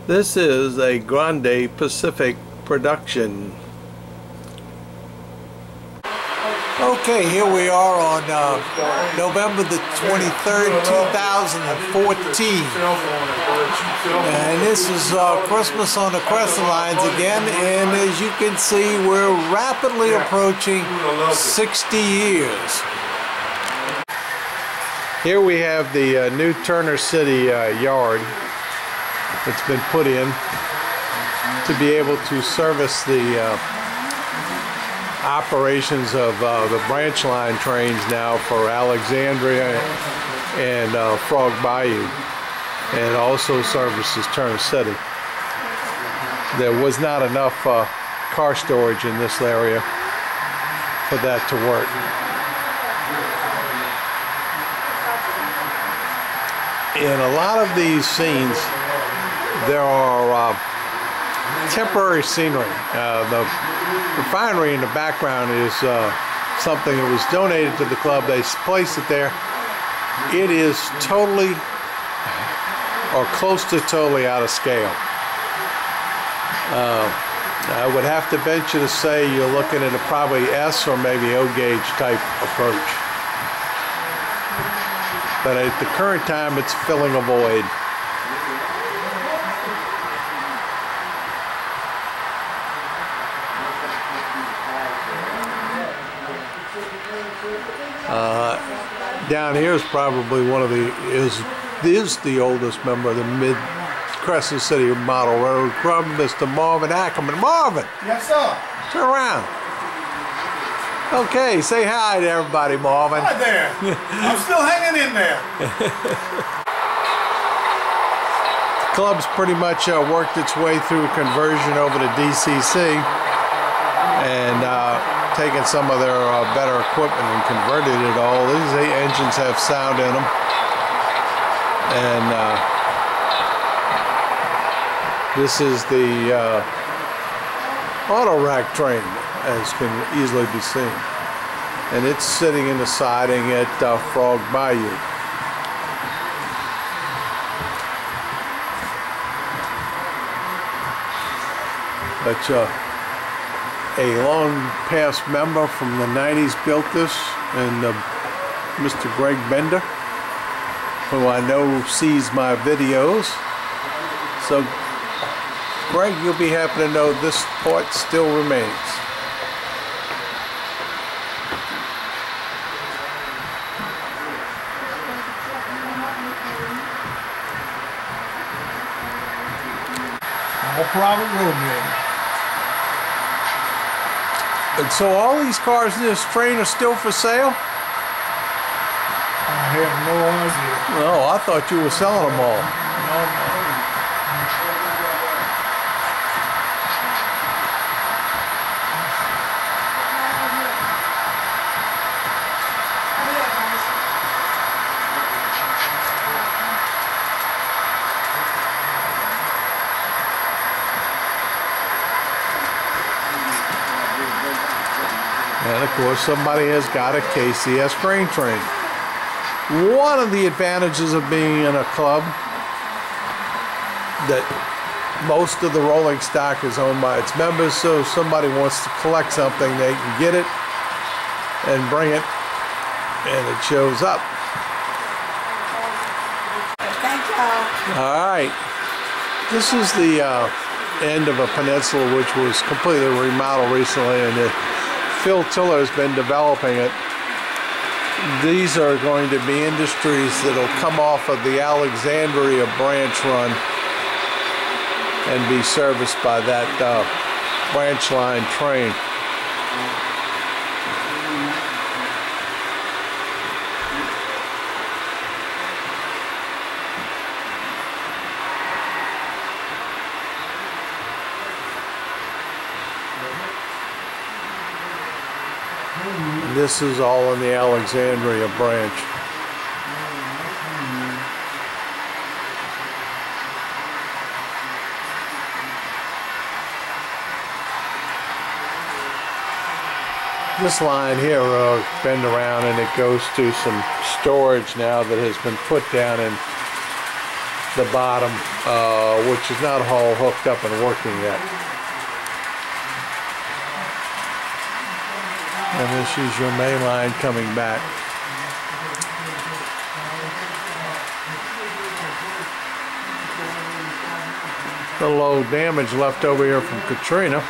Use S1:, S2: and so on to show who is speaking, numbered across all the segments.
S1: This is a Grande Pacific production. Okay, here we are on November the 23rd, 2014. And this is Christmas on the Crescent lines again. And as you can see, we're rapidly approaching 60 years. Here we have the new Turner City yard that's been put in to be able to service the operations of the branch line trains now for Alexandria and Frog Bayou, and also services Turner City. There was not enough car storage in this area for that to work. In a lot of these scenes, there are temporary scenery. The refinery in the background is something that was donated to the club. They placed it there. It is totally, or close to totally, out of scale. I would have to venture to say you're looking at a probably S or maybe O gauge type approach. But at the current time, it's filling a void. Down here is probably one of the is the oldest member of the mid Crescent City model road from Mr. Marvin Ackerman. Marvin!
S2: Yes, sir.
S1: Turn around. Okay, say hi to everybody, Marvin.
S2: Hi there. I'm still hanging in there.
S1: The club's pretty much worked its way through conversion over to DCC and taken some of their better equipment and converted it all. These engines have sound in them. And this is the auto rack train, as can easily be seen. And it's sitting in the siding at Frog Bayou. But a long past member from the 90s built this, and Mr. Greg Bender, who I know sees my videos. So Greg, you'll be happy to know this part still remains.
S2: All private road name.
S1: And so all these cars in this train are still for sale?
S2: I have no idea.
S1: No, I thought you were selling them all.
S2: No.
S1: And of course, somebody has got a KCS grain train. One of the advantages of being in a club that most of the rolling stock is owned by its members, so if somebody wants to collect something, they can get it and bring it, and it shows up.
S3: Thank you.
S1: All right. This is the end of a peninsula which was completely remodeled recently, and Phil Tiller has been developing it. These are going to be industries that will come off of the Alexandria branch run and be serviced by that branch line train. This is all in the Alexandria branch. This line here will bend around and it goes to some storage now that has been put down in the bottom, which is not all hooked up and working yet. And this is your main line coming back. A little damage left over here from Katrina.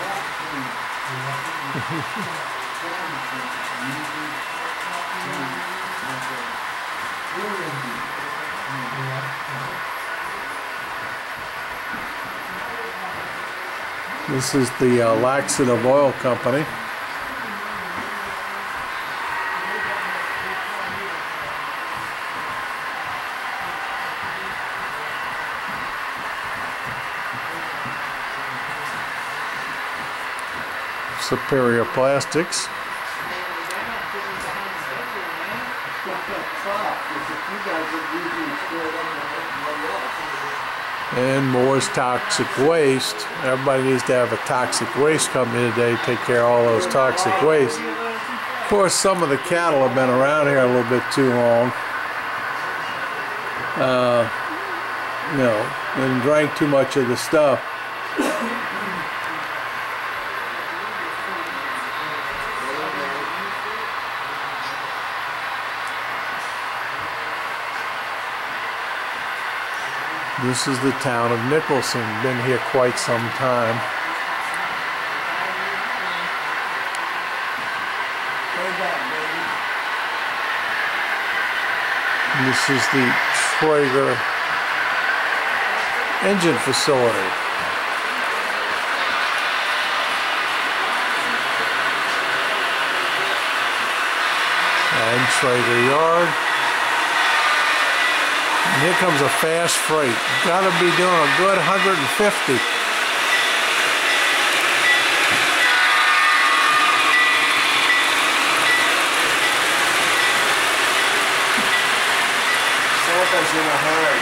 S1: This is the Laxative Oil Company. Superior Plastics. And Moore's Toxic Waste. Everybody needs to have a toxic waste company today to take care of all those toxic waste. Of course, some of the cattle have been around here a little bit too long. And drank too much of the stuff. This is the town of Nicholson. Been here quite some time. And this is the Traeger engine facility. And Traeger yard. And here comes a fast freight. Got to be doing a good 150.
S2: Santa's in a hurry.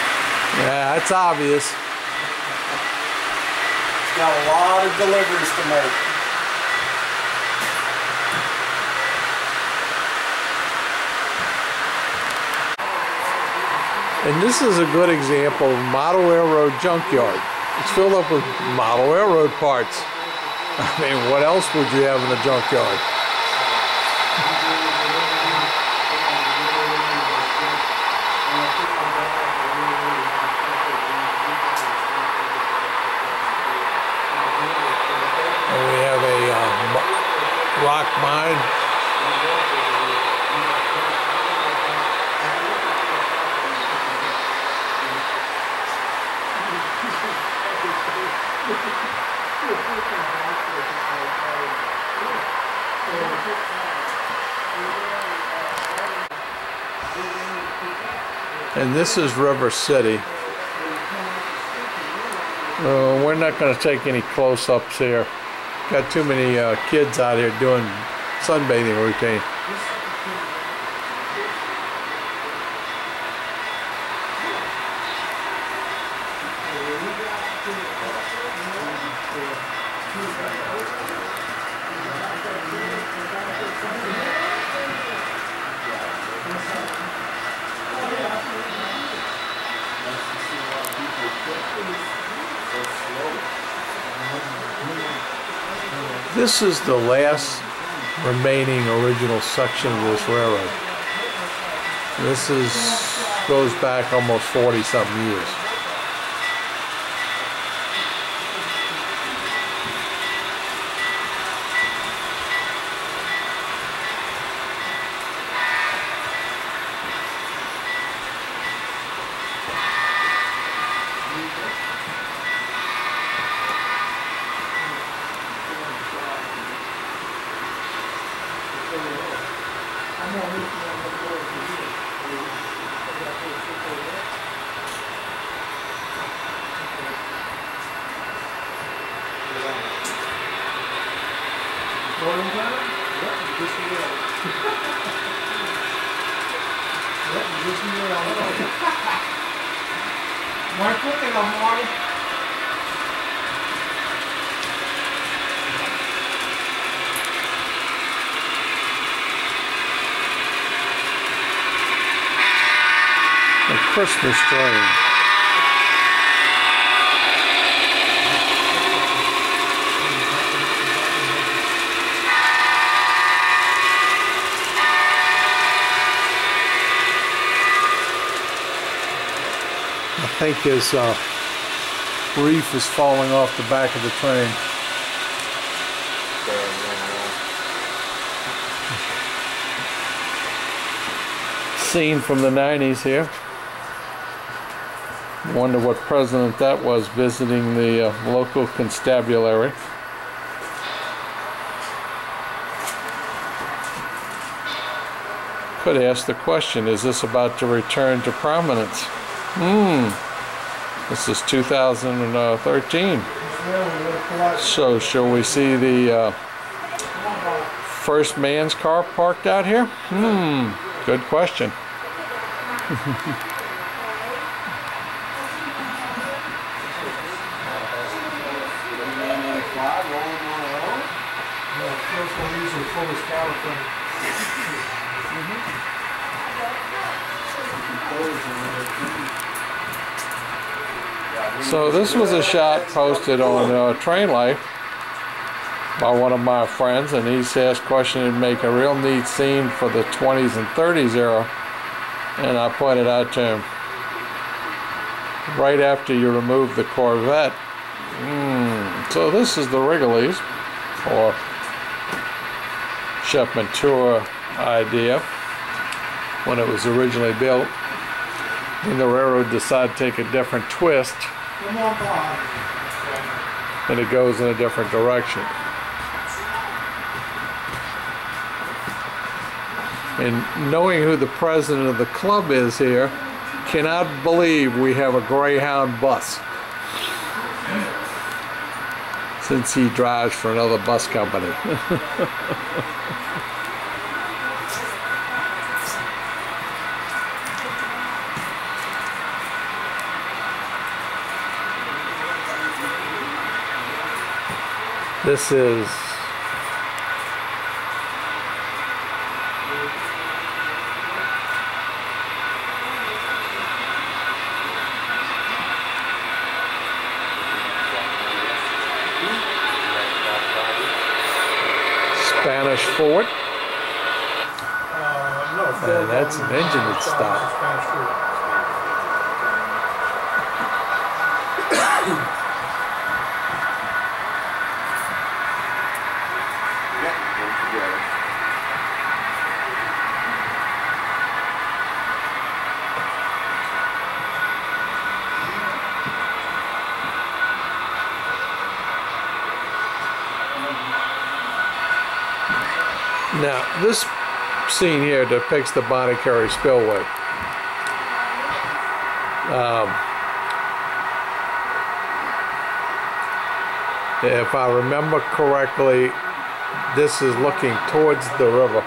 S1: Yeah, that's obvious.
S2: He's got a lot of deliveries to make.
S1: And this is a good example of model railroad junkyard. It's filled up with model railroad parts. I mean, what else would you have in a junkyard? And we have a rock mine. And this is River City. We're not going to take any close-ups here. Got too many kids out here doing sunbathing routine. This is the last remaining original section of this railroad. This goes back almost 40-something years. A Christmas train. think his reef is falling off the back of the train. Scene from the 90s here. Wonder what president that was visiting the local constabulary. Could ask the question, is this about to return to prominence? This is 2013. So shall we see the first man's car parked out here? Good question. So this was a shot posted on Train Life by one of my friends, and he says question would make a real neat scene for the 20s and 30s era, and I pointed out to him, right after you remove the Corvette. So this is the Wrigley's, or Chef Ventura idea when it was originally built. Then the railroad decided to take a different twist, and it goes in a different direction. And knowing who the president of the club is here, cannot believe we have a Greyhound bus, since he drives for another bus company. This is Spanish Fort. And that's an engine that stopped. Now, this scene here depicts the Carry Spillway. If I remember correctly, this is looking towards the river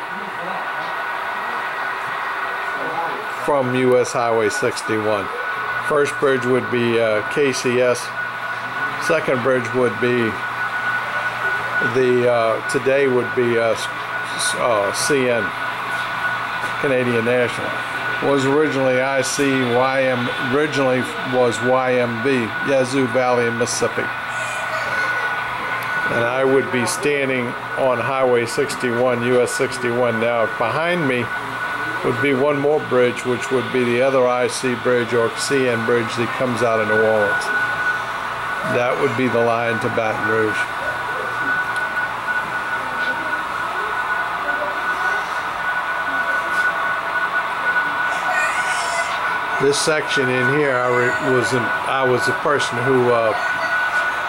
S1: from US Highway 61. First bridge would be KCS. Second bridge would be today would be CN, Canadian National. Was originally originally was YMB, Yazoo Valley in Mississippi. And I would be standing on Highway 61, US 61 now. Behind me would be one more bridge, which would be the other IC bridge or CN bridge that comes out of New Orleans. That would be the line to Baton Rouge. This section in here, I was the person who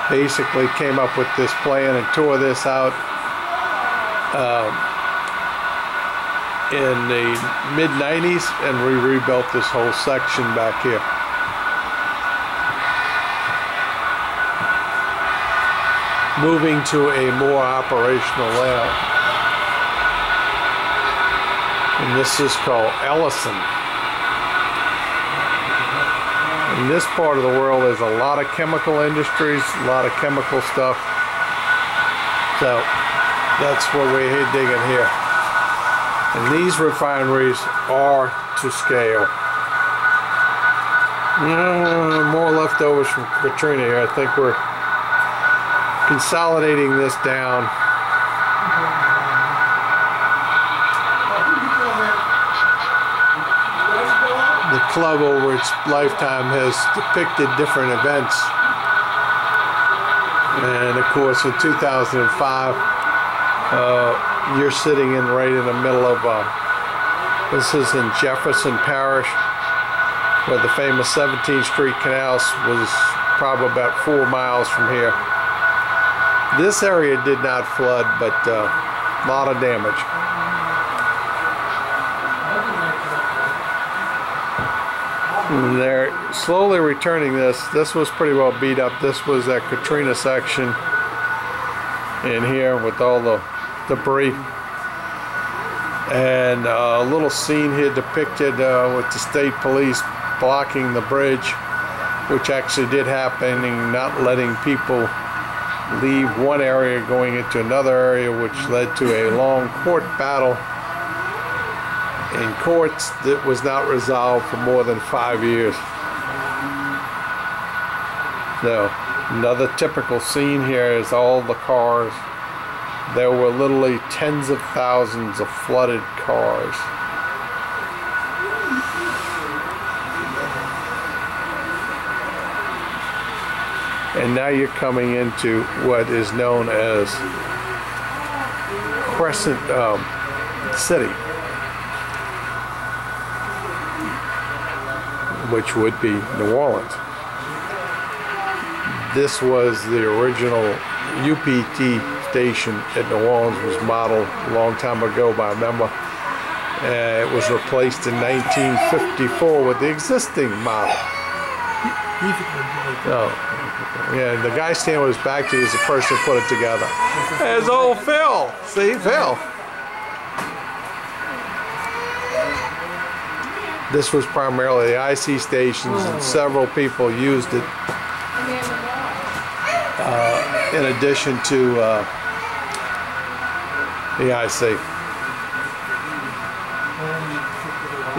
S1: basically came up with this plan and tore this out in the mid-90s, and we rebuilt this whole section back here. Moving to a more operational layout. And this is called Ellison. In this part of the world, there's a lot of chemical industries, a lot of chemical stuff. So that's what we're digging here. And these refineries are to scale. More leftovers from Katrina here. I think we're consolidating this down. The club over its lifetime has depicted different events. And of course, in 2005, you're sitting right in the middle of, this is in Jefferson Parish, where the famous 17th Street Canal was probably about 4 miles from here. This area did not flood, but a lot of damage. They're slowly returning this. This was pretty well beat up. This was that Katrina section in here with all the debris. And a little scene here depicted with the state police blocking the bridge, which actually did happen, and not letting people leave one area going into another area, which led to a long court battle in courts that was not resolved for more than 5 years. So another typical scene here is all the cars. There were literally tens of thousands of flooded cars. And now you're coming into what is known as Crescent City, which would be New Orleans. This was the original UPT station at New Orleans, was modeled a long time ago by a member. It was replaced in 1954 with the existing model. Oh, yeah, the guy standing with his back to you is the person who put it together. There's old Phil. See, Phil. This was primarily the IC stations, and several people used it in addition to the IC.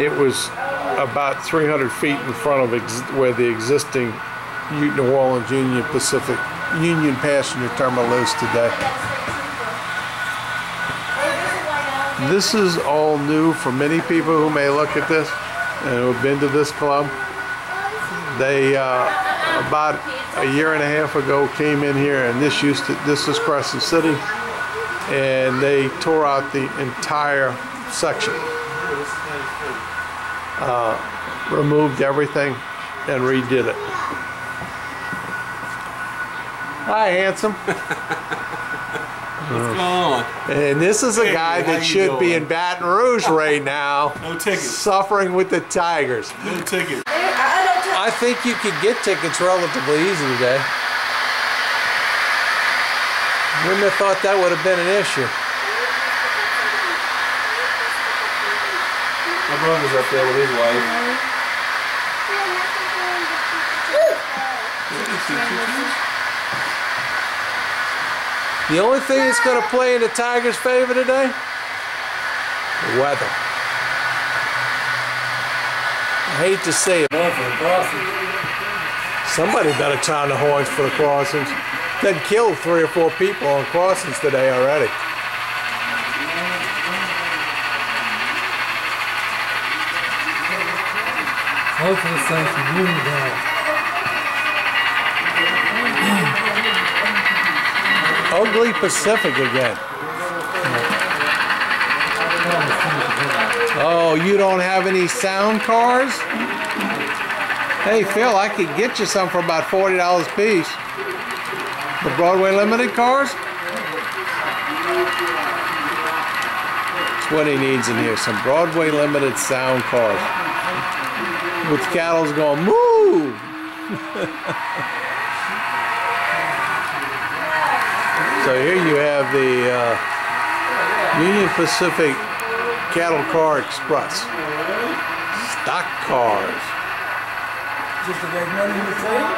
S1: It was about 300 feet in front of where the existing New Orleans Union passenger terminal is today. This is all new for many people who may look at this and who have been to this club. They about a year and a half ago came in here, and this is Crescent City, and they tore out the entire section, removed everything and redid it. Hi, handsome.
S2: What's going on?
S1: And this is a guy that should be in Baton Rouge right now.
S2: No tickets.
S1: Suffering with the Tigers.
S2: No tickets.
S1: I think you could get tickets relatively easy today. Wouldn't have thought that would have been an issue.
S2: My brother's up there with his wife.
S1: The only thing that's going to play in the Tigers' favor today? The weather. I hate to say it. Somebody better sound the horns for the crossings. They've killed 3 or 4 people on crossings today already.
S4: Hopefully it's safe for you today.
S1: Ugly Pacific again. Oh, you don't have any sound cars? Hey, Phil, I could get you some for about $40 a piece. The Broadway Limited cars? That's what he needs in here, some Broadway Limited sound cars. With cattle's going, moo! So here you have the Union Pacific Cattle Car Express. Stock cars.
S4: Just a big money in the train?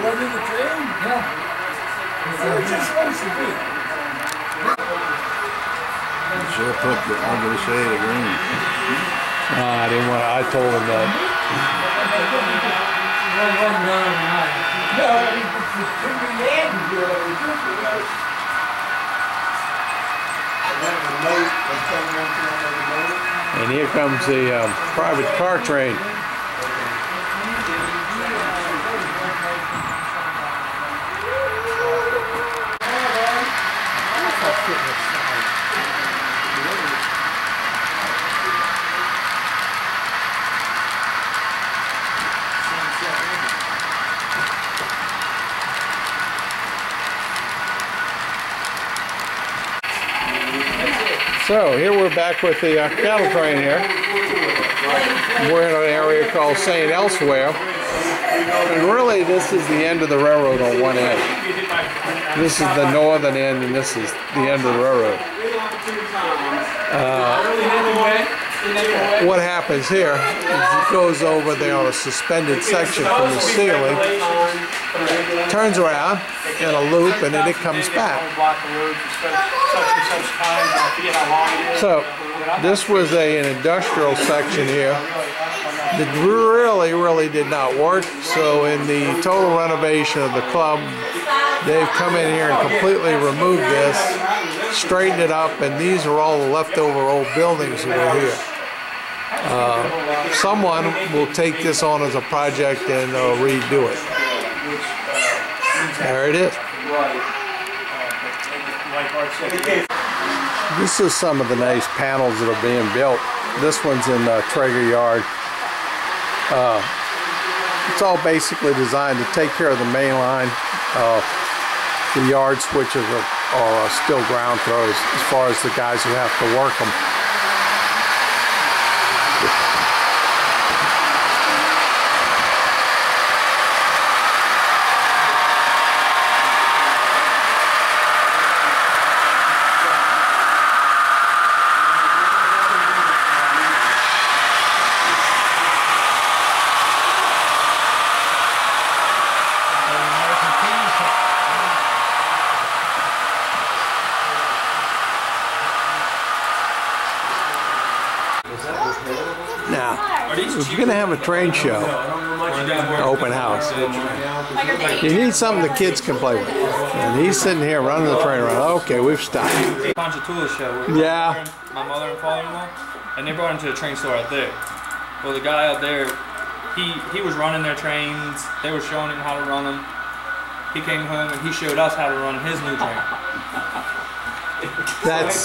S4: Money in the train? Yeah. That's what it's supposed to be.
S5: You should have put the ugly shade of green.
S1: I didn't want to, I told him that. And here comes the private car train. So here we're back with the cattle train here. We're in an area called St. Elsewhere. And really this is the end of the railroad on one end. This is the northern end and this is the end of the railroad. What happens here is it goes over there on a suspended section from the ceiling, turns around in a loop, and then it comes back. So this was an industrial section here that really did not work. So in the total renovation of the club, they've come in here and completely removed this, straightened it up, and these are all the leftover old buildings that were here. Someone will take this on as a project and redo it. There it is. This is some of the nice panels that are being built. This one's in Traeger Yard. It's all basically designed to take care of the main line. The yard switches are still ground throws as far as the guys who have to work them. Now, if you're going to have a train show, open house, you need something the kids can play with. And he's sitting here running the train around. Okay, we've stopped.
S6: Ponchatoula show.
S1: Yeah.
S6: My mother and father-in-law, and they brought him to the train store out there. Well, the guy out there, he was running their trains. They were showing him how to run them. He came home and he showed us how to run his new train.
S1: That's